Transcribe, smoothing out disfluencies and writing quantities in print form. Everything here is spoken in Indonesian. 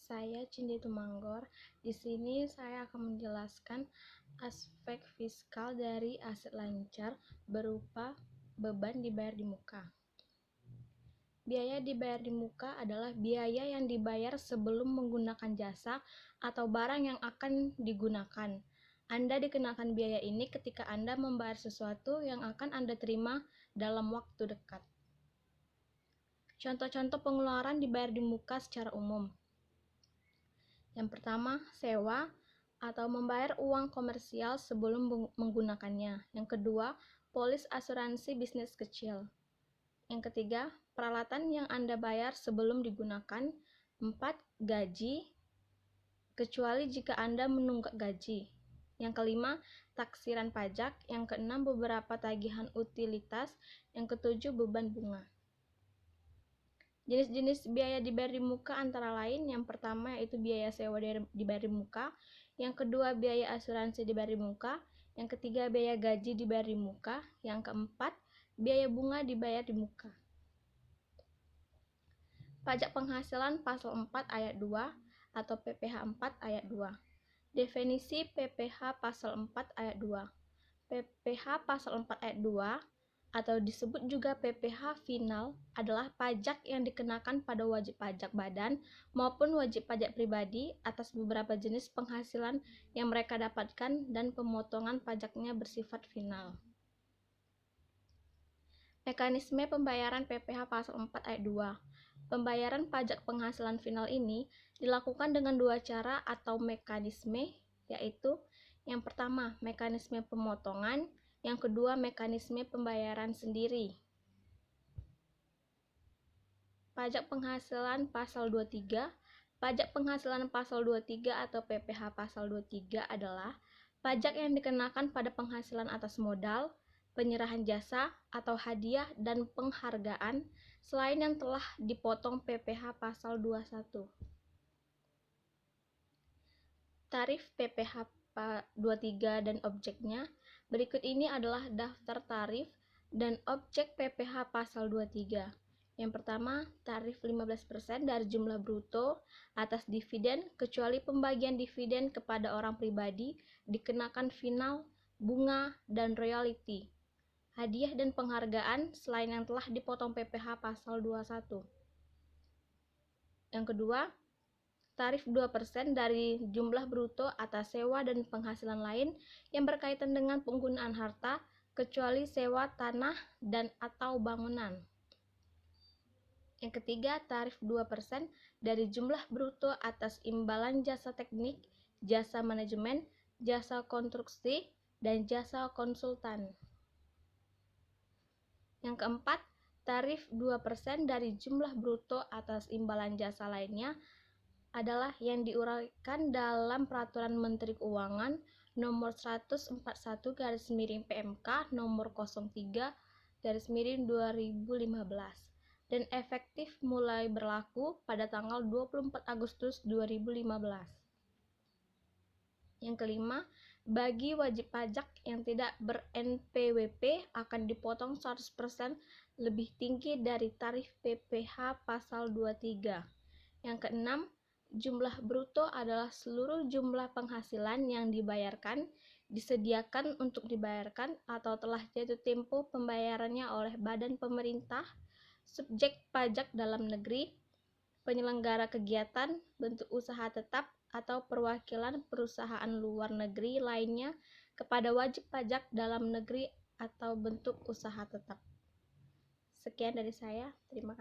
Saya Cindy Tumanggor. Di sini saya akan menjelaskan aspek fiskal dari aset lancar berupa beban dibayar di muka. Biaya dibayar di muka adalah biaya yang dibayar sebelum menggunakan jasa atau barang yang akan digunakan. Anda dikenakan biaya ini ketika Anda membayar sesuatu yang akan Anda terima dalam waktu dekat. Contoh-contoh pengeluaran dibayar di muka secara umum. Yang pertama, sewa atau membayar uang komersial sebelum menggunakannya. Yang kedua, polis asuransi bisnis kecil. Yang ketiga, peralatan yang Anda bayar sebelum digunakan. 4. Gaji, kecuali jika Anda menunggak gaji. Yang kelima, taksiran pajak. Yang keenam, beberapa tagihan utilitas. Yang ketujuh, beban bunga. Jenis-jenis biaya dibayar di muka antara lain, yang pertama yaitu biaya sewa dibayar di muka, yang kedua biaya asuransi dibayar di muka, yang ketiga biaya gaji dibayar di muka, yang keempat biaya bunga dibayar di muka. Pajak penghasilan pasal 4 ayat 2 atau PPh 4 ayat 2. Definisi PPh pasal 4 ayat 2. PPh pasal 4 ayat 2 atau disebut juga PPh final adalah pajak yang dikenakan pada wajib pajak badan maupun wajib pajak pribadi atas beberapa jenis penghasilan yang mereka dapatkan dan pemotongan pajaknya bersifat final. Mekanisme pembayaran PPh pasal 4 ayat 2. Pembayaran pajak penghasilan final ini dilakukan dengan dua cara atau mekanisme, yaitu yang pertama mekanisme pemotongan, yang kedua, mekanisme pembayaran sendiri. Pajak penghasilan pasal 23. Pajak penghasilan pasal 23 atau PPh pasal 23 adalah pajak yang dikenakan pada penghasilan atas modal, penyerahan jasa atau hadiah dan penghargaan selain yang telah dipotong PPh pasal 21. Tarif PPh 23 dan objeknya. Berikut ini adalah daftar tarif dan objek PPh pasal 23. Yang pertama, tarif 15% dari jumlah bruto atas dividen kecuali pembagian dividen kepada orang pribadi dikenakan final, bunga, dan royalti. Hadiah dan penghargaan selain yang telah dipotong PPh pasal 21. Yang kedua, tarif 2% dari jumlah bruto atas sewa dan penghasilan lain yang berkaitan dengan penggunaan harta, kecuali sewa tanah dan atau bangunan. Yang ketiga, tarif 2% dari jumlah bruto atas imbalan jasa teknik, jasa manajemen, jasa konstruksi, dan jasa konsultan. Yang keempat, tarif 2% dari jumlah bruto atas imbalan jasa lainnya adalah yang diuraikan dalam Peraturan Menteri Keuangan Nomor 141/PMK Nomor 03/2015 dan efektif mulai berlaku pada tanggal 24 Agustus 2015. Yang kelima, bagi wajib pajak yang tidak ber-NPWP akan dipotong 100% lebih tinggi dari tarif PPh pasal 23. Yang keenam, jumlah bruto adalah seluruh jumlah penghasilan yang dibayarkan, disediakan untuk dibayarkan, atau telah jatuh tempo pembayarannya oleh badan pemerintah, subjek pajak dalam negeri, penyelenggara kegiatan, bentuk usaha tetap, atau perwakilan perusahaan luar negeri lainnya kepada wajib pajak dalam negeri atau bentuk usaha tetap. Sekian dari saya, terima kasih.